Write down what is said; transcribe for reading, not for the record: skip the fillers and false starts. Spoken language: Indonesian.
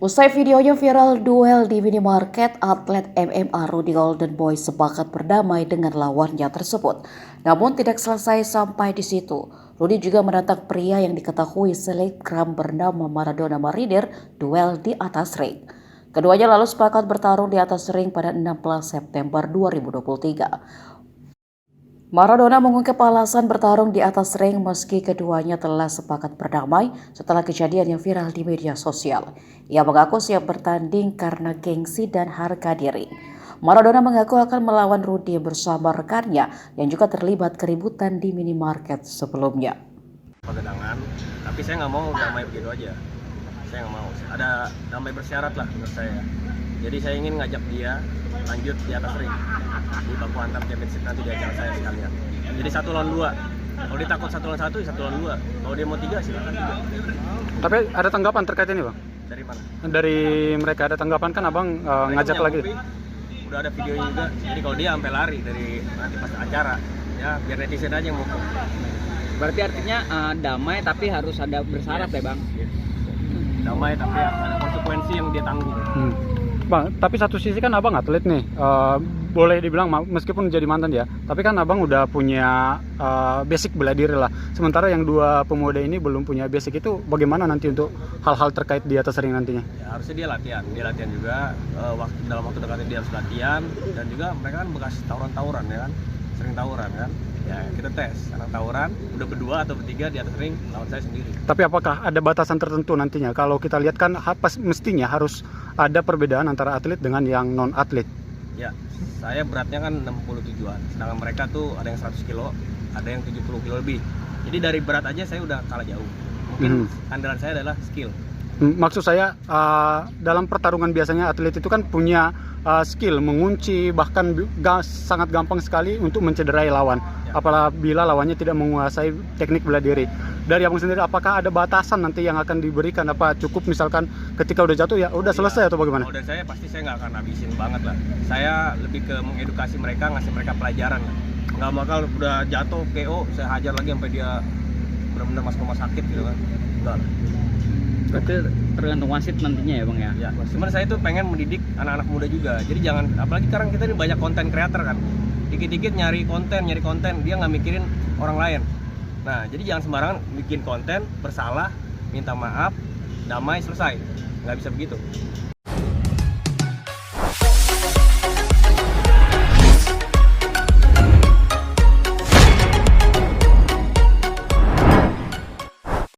Usai videonya viral duel di minimarket, atlet MMA Rudy Golden Boy sepakat berdamai dengan lawannya tersebut. Namun tidak selesai sampai di situ. Rudy juga menantang pria yang diketahui selebgram bernama Maradona Maridir duel di atas ring. Keduanya lalu sepakat bertarung di atas ring pada 16 September 2023. Maradona mengungkap alasan bertarung di atas ring meski keduanya telah sepakat berdamai setelah kejadian yang viral di media sosial. Ia mengaku siap bertanding karena gengsi dan harga diri. Maradona mengaku akan melawan Rudy bersama rekannya yang juga terlibat keributan di minimarket sebelumnya. Pegangan, tapi saya nggak mau damai begitu aja. Saya nggak mau. Ada damai bersyarat lah menurut saya. Jadi saya ingin ngajak dia lanjut di atas ring di baku hantam championship nanti di acara saya sekalian. Jadi 1 lawan 2. Kalau dia takut 1 lawan 1, ya 1 lawan 2. Kalau dia mau 3, silakan 3. Tapi ada tanggapan terkait ini, Bang? Dari mana? Dari mereka ada tanggapan kan Abang ngajak lagi? Udah ada videonya juga. Jadi kalau dia sampai lari dari nanti pas acara, ya biar netizen aja yang mukul. Berarti artinya damai tapi harus ada bersyarat ya Bang? Yes. Damai tapi ada konsekuensi yang dia tanggung. Bang, tapi satu sisi kan Abang atlet nih, boleh dibilang meskipun jadi mantan ya, tapi kan Abang udah punya basic bela diri lah. Sementara yang dua pemuda ini belum punya basic, itu bagaimana nanti untuk hal-hal terkait di atas ring nantinya? Ya, harusnya dia latihan juga, dalam waktu dekat dia harus latihan, dan juga mereka kan bekas tawuran ya kan, sering tawuran kan. Ya kita tes, anak tawuran, udah berdua atau bertiga di atas ring lawan saya sendiri. Tapi apakah ada batasan tertentu nantinya? Kalau kita lihat kan mestinya harus ada perbedaan antara atlet dengan yang non atlet. Ya, saya beratnya kan 67-an, sedangkan mereka tuh ada yang 100 kilo, ada yang 70 kilo lebih. Jadi dari berat aja saya udah kalah jauh. Mungkin andalan saya adalah skill. Maksud saya dalam pertarungan biasanya atlet itu kan punya skill mengunci, bahkan sangat gampang sekali untuk mencederai lawan. Apabila lawannya tidak menguasai teknik bela diri. Dari Abang sendiri, apakah ada batasan nanti yang akan diberikan? Apa cukup misalkan ketika udah jatuh ya udah selesai atau bagaimana? Kalau dari saya pasti saya nggak akan habisin banget lah. Saya lebih ke mengedukasi mereka, ngasih mereka pelajaran lah. Nggak bakal udah jatuh KO saya hajar lagi sampai dia benar-benar masuk rumah sakit gitu kan. Enggak lah. Berarti tergantung wasit nantinya ya Bang ya? Ya, cuman saya tuh pengen mendidik anak-anak muda juga. Jadi jangan, apalagi sekarang kita ini banyak konten creator kan. Dikit-dikit nyari konten, dia nggak mikirin orang lain. Nah, jadi jangan sembarangan bikin konten, bersalah, minta maaf, damai, selesai. Nggak bisa begitu.